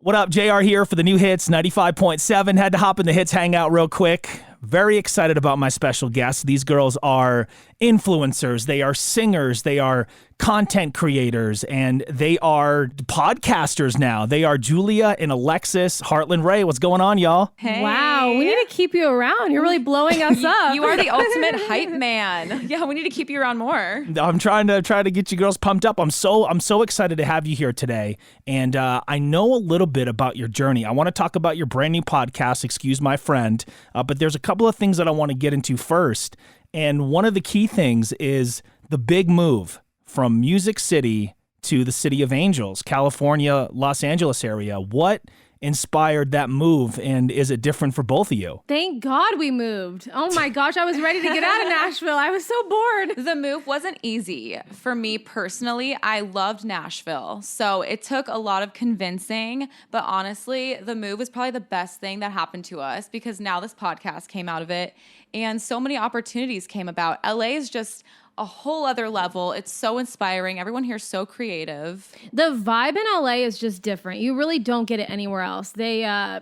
What up, JR here for the new hits, 95.7. Had to hop in the hits hangout real quick. Very excited about my special guests. These girls are influencers, they are singers, they are content creators, and they are podcasters now. They are Julia and Alexis Heartland Ray. What's going on, y'all? Hey. Wow, we need to keep you around. You're really blowing us up. You are the ultimate hype man. Yeah, we need to keep you around more. I'm trying to get you girls pumped up. I'm so excited to have you here today. And I know a little bit about your journey. I want to talk about your brand new podcast, Excuse My Friend. But there's a couple of things that I want to get into first. And one of the key things is the big move from Music City to the City of Angels, California, Los Angeles area. What inspired that move, and is it different for both of you? Thank God we moved. Oh my gosh, I was ready to get out of Nashville. I was so bored. The move wasn't easy. For me personally, I loved Nashville. So it took a lot of convincing, but honestly, the move was probably the best thing that happened to us because now this podcast came out of it and so many opportunities came about. LA is just a whole other level. It's so inspiring. Everyone here is so creative. The vibe in LA is just different. You really don't get it anywhere else.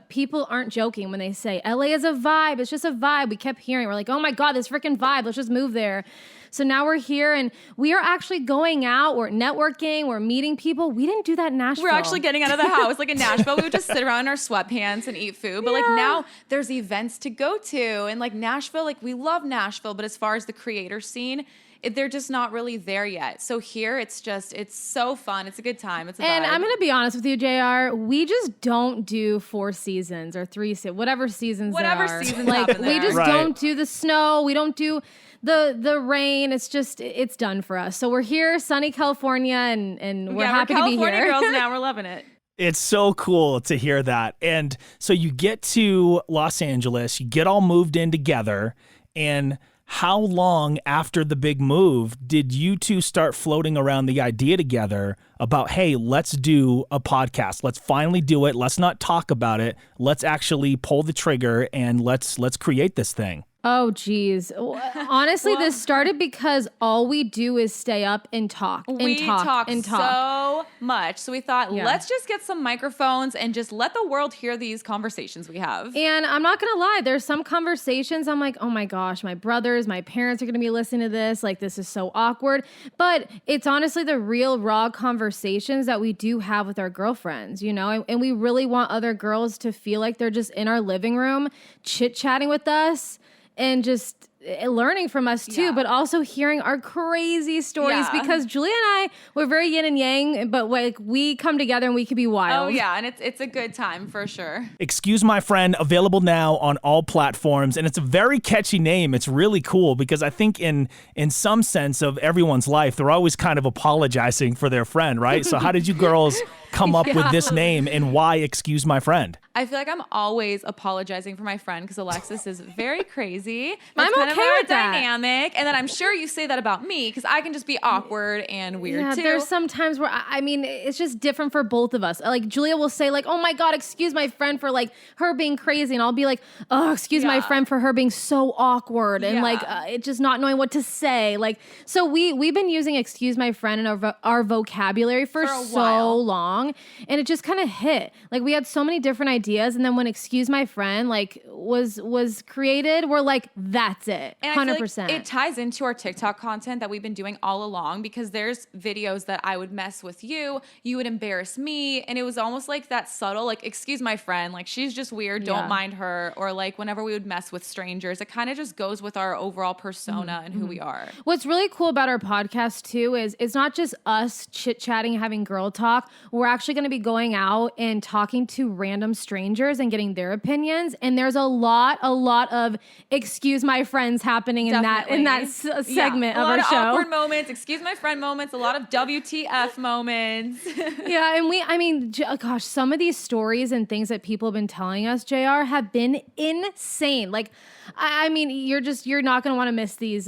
People aren't joking when they say LA is a vibe. It's just a vibe. We kept hearing, we're like, oh my God, this freaking vibe. Let's just move there. So now we're here and we are actually going out. We're networking. We're meeting people. We didn't do that in Nashville. We're actually getting out of the house. Like in Nashville, we would just sit around in our sweatpants and eat food. But like now there's events to go to. And like Nashville, like we love Nashville. But as far as the creator scene, they're just not really there yet. So here, it's so fun. It's a good time. It's a vibe. And I'm going to be honest with you, JR. We just don't do 4 seasons or 3 seasons, whatever seasons Whatever there are. seasons like happen we there. just Right. don't do the snow. We don't do the rain. It's done for us. So we're here, sunny California, and we're happy to be California here. girls now. We're loving it. It's so cool to hear that. And so you get to Los Angeles, you get all moved in together, and how long after the big move did you two start floating around the idea together about, hey, let's do a podcast. Let's finally do it. Let's not talk about it. Let's actually pull the trigger and let's create this thing. Oh, geez. Honestly, this started because all we do is stay up and talk and We talk and talk. so much. So we thought, Yeah. let's just get some microphones and just let the world hear these conversations we have. And I'm not going to lie, there's some conversations I'm like, oh my gosh, my brothers, my parents are going to be listening to this. Like, this is so awkward. But it's honestly the real raw conversations that we do have with our girlfriends, you know? And we really want other girls to feel like they're just in our living room chit-chatting with us and just learning from us too, Yeah. but also hearing our crazy stories Yeah. because Julia and I, we're very yin and yang, but like we come together and we can be wild. Oh yeah, and it's a good time for sure. Excuse My Friend, available now on all platforms. And it's a very catchy name. It's really cool because I think in some sense of everyone's life, they're always kind of apologizing for their friend, right? So how did you girls come up with this name and why Excuse My Friend? I feel like I'm always apologizing for my friend because Alexis is very crazy. I'm That's kind of okay our with that. dynamic. And then I'm sure you say that about me because I can just be awkward and weird Yeah, too. there's some times where I mean, it's just different for both of us. Like Julia will say, like, "Oh my God, excuse my friend for like her being crazy," and I'll be like, "Oh, excuse my Yeah. friend for her being so awkward and Yeah. like it just not knowing what to say." Like, so we've been using "excuse my friend" in our vocabulary for a so while. long, and it just kind of hit. Like we had so many different ideas, and then when "excuse my friend" like was created, we're like, "That's it, And I feel like 100%." it ties into our TikTok content that we've been doing all along because there's videos that I would mess with you would embarrass me, and it was almost like that subtle, like, excuse my friend, like she's just weird, don't Yeah. mind her, or like whenever we would mess with strangers, it kind of just goes with our overall persona and who we are. What's really cool about our podcast too is it's not just us chit-chatting, having girl talk. We're actually going to be going out and talking to random strangers and getting their opinions. And there's a lot of excuse my friends happening in that segment a of lot our of show. awkward moments, excuse my friend moments, a lot of WTF moments. Yeah, and gosh, some of these stories and things that people have been telling us, JR, have been insane. Like, I mean, you're not going to want to miss these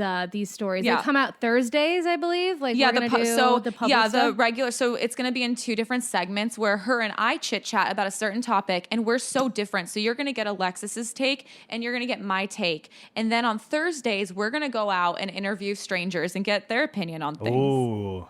stories. Yeah. They come out Thursdays, I believe. Like, Yeah, we're going to do the public the stuff. regular. So it's going to be in 2 different segments where her and I chit chat about a certain topic, and we're so different. So you're going to get Alexis's take, and you're going to get my take, and then on Thursdays we're going to go out and interview strangers and get their opinion on things. Ooh.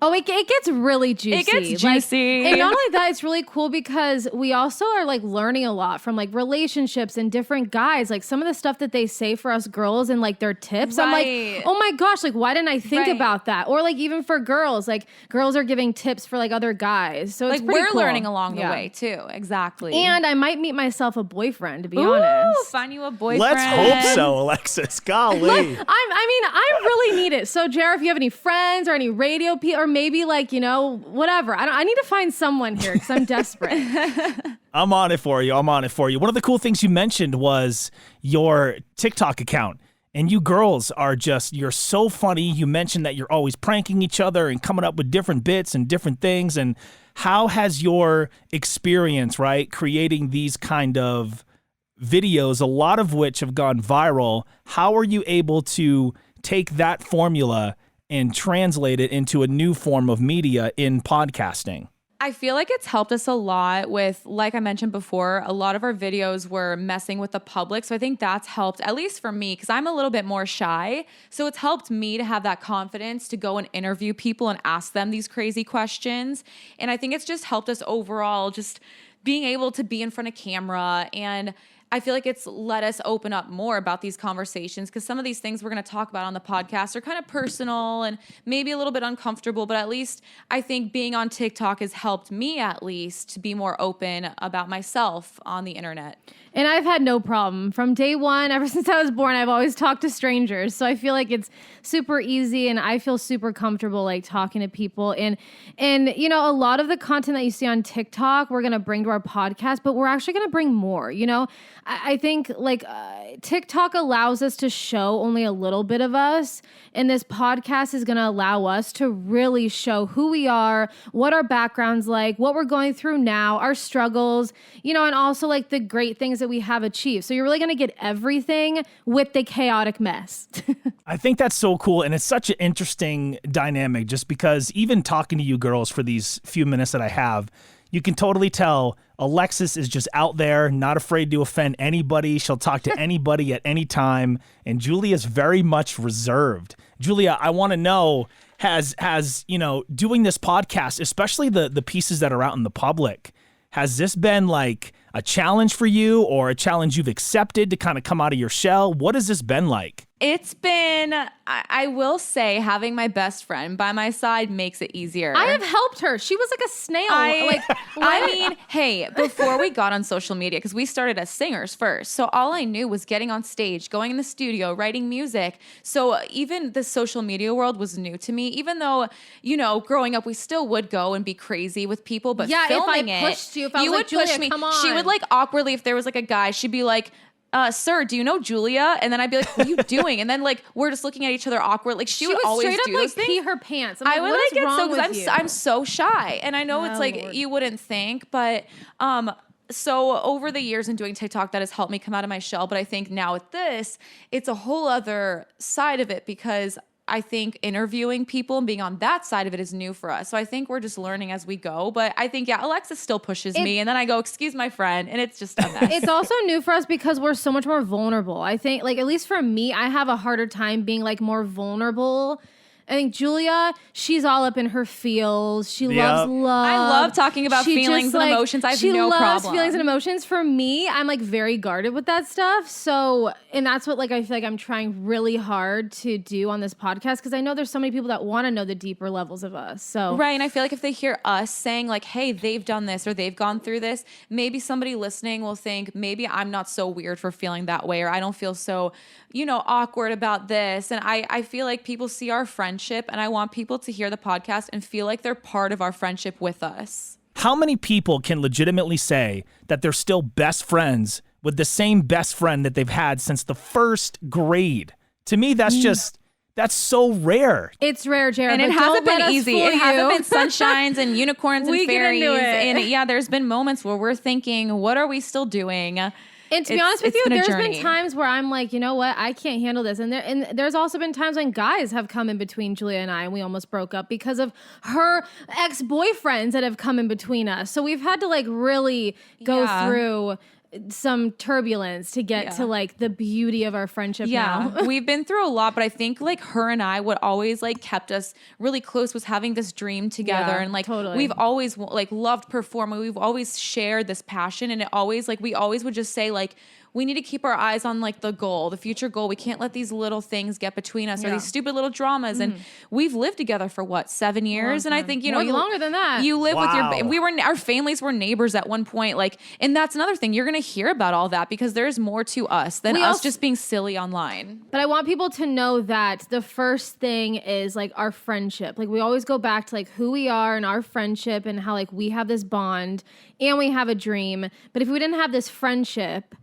Oh, it gets really juicy. It gets juicy. And not only that, it's really cool because we also are like learning a lot from like relationships and different guys. Like some of the stuff that they say for us girls and like their tips. I'm like, oh my gosh, like why didn't I think about that? Or like even for girls, like girls are giving tips for like other guys. So it's like pretty we're cool. learning along the way too. Exactly. And I might meet myself a boyfriend, to be honest. Find you a boyfriend. Let's hope so, Alexis. Golly. I really need it. So, Jared, if you have any friends or any radio people, or maybe like, you know, whatever. I need to find someone here because I'm desperate. I'm on it for you. One of the cool things you mentioned was your TikTok account. And you girls are you're so funny. You mentioned that you're always pranking each other and coming up with different bits and different things. And how has your experience, right, creating these kind of videos, a lot of which have gone viral, how are you able to take that formula and translate it into a new form of media in podcasting? I feel like it's helped us a lot with, like I mentioned before, a lot of our videos were messing with the public. So I think that's helped, at least for me, because I'm a little bit more shy. So it's helped me to have that confidence to go and interview people and ask them these crazy questions. And I think it's just helped us overall, just being able to be in front of camera. And I feel like it's let us open up more about these conversations because some of these things we're going to talk about on the podcast are kind of personal and maybe a little bit uncomfortable, but at least I think being on TikTok has helped me at least to be more open about myself on the internet. And I've had no problem from day one. Ever since I was born, I've always talked to strangers. So I feel like it's super easy and I feel super comfortable like talking to people. And you know, a lot of the content that you see on TikTok, we're going to bring to our podcast, but we're actually going to bring more, you know? I think like TikTok allows us to show only a little bit of us. And this podcast is going to allow us to really show who we are, what our background's like, what we're going through now, our struggles, you know, and also like the great things that we have achieved. So you're really going to get everything with the chaotic mess. I think that's so cool. And it's such an interesting dynamic just because even talking to you girls for these few minutes that I have, you can totally tell Alexis is just out there, not afraid to offend anybody. She'll talk to anybody at any time. And Julia's very much reserved. Julia, I want to know, has you know, doing this podcast, especially the pieces that are out in the public, has this been like a challenge for you or a challenge you've accepted to kind of come out of your shell? What has this been like? It's been, I will say, having my best friend by my side makes it easier. I have helped her. She was like a snail. I mean, hey, before we got on social media, because we started as singers first. So all I knew was getting on stage, going in the studio, writing music. So even the social media world was new to me, even though, you know, growing up, we still would go and be crazy with people. But filming if I pushed you, if I was would like, Julia, push me. come on. She would like awkwardly, if there was like a guy, she'd be like, sir, do you know Julia? And then I'd be like, what are you doing? And then like, we're just looking at each other awkward. Like she would always straight do up those like things. pee her pants. I would like get so, because I'm so shy. And I know it's like, Lord. you wouldn't think, but, so over the years in doing TikTok, that has helped me come out of my shell. But I think now with this, it's a whole other side of it because I think interviewing people and being on that side of it is new for us. So I think we're just learning as we go. But I think, yeah, Alexis still pushes me. And then I go, excuse my friend. And it's just a mess. It's also new for us because we're so much more vulnerable. I think, like, at least for me, I have a harder time being, like, more vulnerable. I think Julia, she's all up in her feels. She loves love. I love talking about feelings and emotions. I have no problem. She loves feelings and emotions. For me, I'm like very guarded with that stuff. So, and that's what like I feel like I'm trying really hard to do on this podcast because I know there's so many people that want to know the deeper levels of us. So right, and I feel like if they hear us saying like, "Hey, they've done this or they've gone through this," maybe somebody listening will think maybe I'm not so weird for feeling that way, or I don't feel so, you know, awkward about this. And I feel like people see our friendship, and I want people to hear the podcast and feel like they're part of our friendship with us. How many people can legitimately say that they're still best friends with the same best friend that they've had since the first grade? To me, that's so rare. It's rare, Jared. And it hasn't been easy. It hasn't been sunshines and unicorns and fairies. And yeah, there's been moments where we're thinking, what are we still doing? And to be honest with you, there's been times where I'm like, you know what, I can't handle this. And there's also been times when guys have come in between Julia and I, and we almost broke up because of her ex-boyfriends that have come in between us. So we've had to like really go through some turbulence to get to like the beauty of our friendship now. We've been through a lot, but I think like her and I, what always like kept us really close was having this dream together. And like we've always like loved performing. We've always shared this passion, and it always like we always would just say like, we need to keep our eyes on like the goal, the future goal. We can't let these little things get between us or these stupid little dramas. And we've lived together for what, 7 years? And I think, you know, longer than that. You live with our families were neighbors at one point. Like, and that's another thing. You're going to hear about all that because there's more to us than us just being silly online. But I want people to know that the first thing is like our friendship. Like we always go back to like who we are and our friendship and how like we have this bond and we have a dream. But if we didn't have this friendship,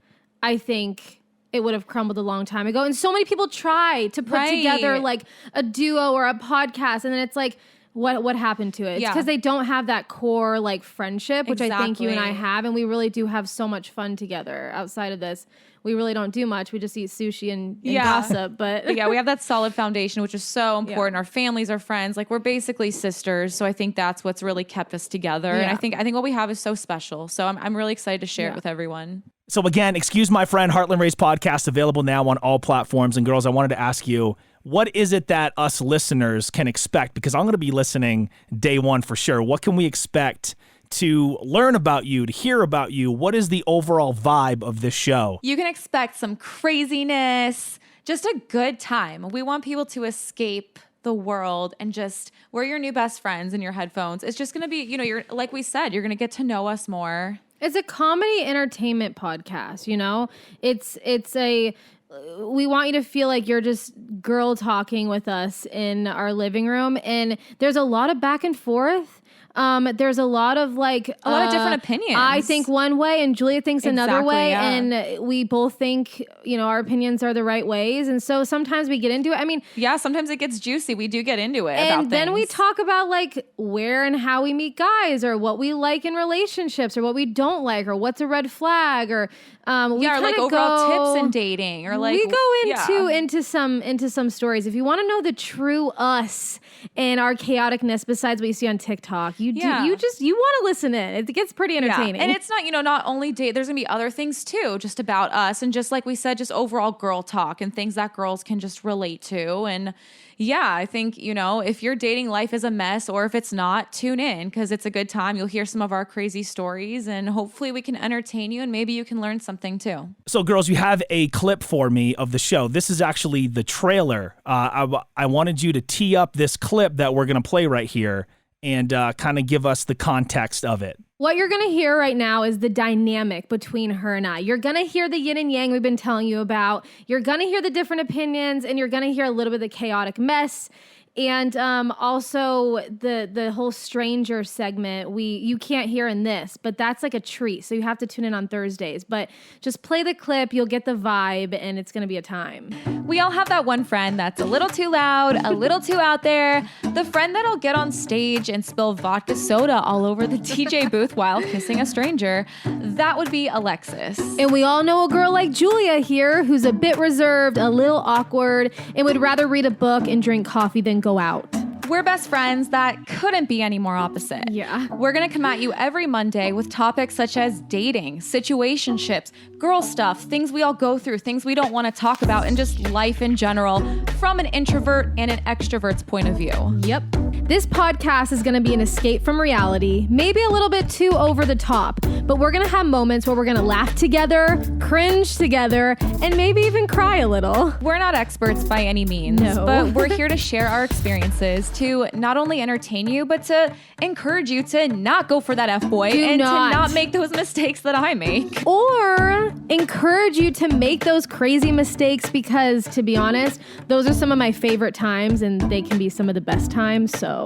I think it would have crumbled a long time ago. And so many people try to put together like a duo or a podcast. And then it's like, what happened to it? It's because they don't have that core like friendship, which I think you and I have. And we really do have so much fun together outside of this. We really don't do much. We just eat sushi and gossip. But we have that solid foundation, which is so important. Our families are friends. Like we're basically sisters. So I think that's what's really kept us together. And I think what we have is so special. So I'm really excited to share it with everyone. So again, Excuse My Friend, Heartland Race podcast, available now on all platforms. And girls, I wanted to ask you, what is it that us listeners can expect? Because I'm going to be listening day one for sure. What can we expect to learn about you, to hear about you? What is the overall vibe of this show? You can expect some craziness, just a good time. We want people to escape the world and just, we're your new best friends in your headphones. It's just going to be, you know, you're like we said, you're going to get to know us more. It's a comedy entertainment podcast, you know? We want you to feel like you're just girl talking with us in our living room. And there's a lot of back and forth. There's a lot of like a lot of different opinions. I think one way and Julia thinks another way. Yeah. And we both think, you know, our opinions are the right ways. And so sometimes we get into it. I mean, sometimes it gets juicy. We do get into it. And then we talk about like where and how we meet guys or what we like in relationships or what we don't like or what's a red flag or or like overall tips in dating or like we go into some stories. If you want to know the true us and our chaoticness besides what you see on TikTok, you want to listen in. It gets pretty entertaining. Yeah. And it's not, you know, not only date, there's gonna be other things too, just about us. And just like we said, just overall girl talk and things that girls can just relate to. And I think, you know, if your dating life is a mess or if it's not, tune in because it's a good time. You'll hear some of our crazy stories and hopefully we can entertain you and maybe you can learn something too. So girls, you have a clip for me of the show. This is actually the trailer. I wanted you to tee up this clip that we're going to play right here and kind of give us the context of it. What you're going to hear right now is the dynamic between her and I. You're going to hear the yin and yang we've been telling you about. You're going to hear the different opinions, and you're going to hear a little bit of the chaotic mess. And also the whole stranger segment, you can't hear in this, but that's like a treat. So you have to tune in on Thursdays. But just play the clip, you'll get the vibe, and it's going to be a time. We all have that one friend that's a little too loud, a little too out there. The friend that'll get on stage and spill vodka soda all over the DJ booth while kissing a stranger. That would be Alexis. And we all know a girl like Julia here who's a bit reserved, a little awkward, and would rather read a book and drink coffee than go out. We're best friends that couldn't be any more opposite. Yeah. We're going to come at you every Monday with topics such as dating, situationships, girl stuff, things we all go through, things we don't want to talk about, and just life in general from an introvert and an extrovert's point of view. Yep. This podcast is going to be an escape from reality, maybe a little bit too over the top, but we're going to have moments where we're going to laugh together, cringe together, and maybe even cry a little. We're not experts by any means, but we're here to share our experiences, to not only entertain you, but to encourage you to not go for that F-boy to not make those mistakes that I make. Or encourage you to make those crazy mistakes because, to be honest, those are some of my favorite times and they can be some of the best times, so...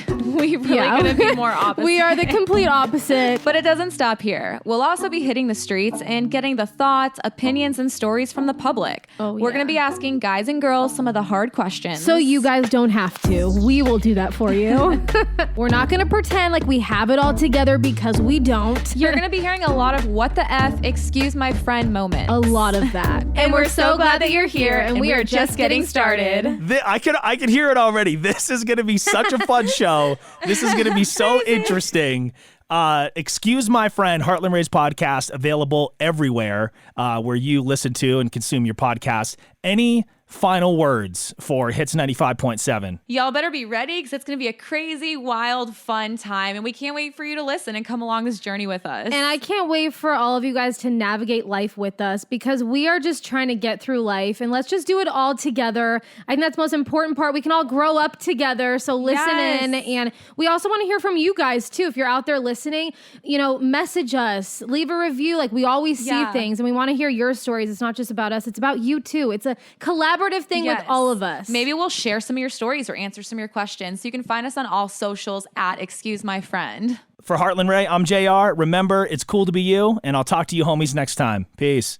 We really couldn't be more opposite. We are the complete opposite. But it doesn't stop here. We'll also be hitting the streets and getting the thoughts, opinions, and stories from the public. We're going to be asking guys and girls some of the hard questions. So you guys don't have to. We will do that for you. We're not going to pretend like we have it all together because we don't. You're going to be hearing a lot of what the F, excuse my friend moments. A lot of that. And we're so glad that you're here and we are just getting started. I can hear it already. This is going to be such a fun show. This is going to be so interesting. Excuse My Friend, Heartland Ray's podcast, available everywhere where you listen to and consume your podcast. Any final words for Hits 95.7? Y'all better be ready because it's going to be a crazy, wild, fun time. And we can't wait for you to listen and come along this journey with us. And I can't wait for all of you guys to navigate life with us because we are just trying to get through life and let's just do it all together. I think that's the most important part. We can all grow up together. So listen in. And we also want to hear from you guys too. If you're out there listening, message us, leave a review. Like we always see things and we want to hear your stories. It's not just about us. It's about you too. It's a collaborative thing with all of us. Maybe we'll share some of your stories or answer some of your questions. So you can find us on all socials at Excuse My Friend. For Heartland Ray, I'm JR. Remember, it's cool to be you, and I'll talk to you homies next time. Peace.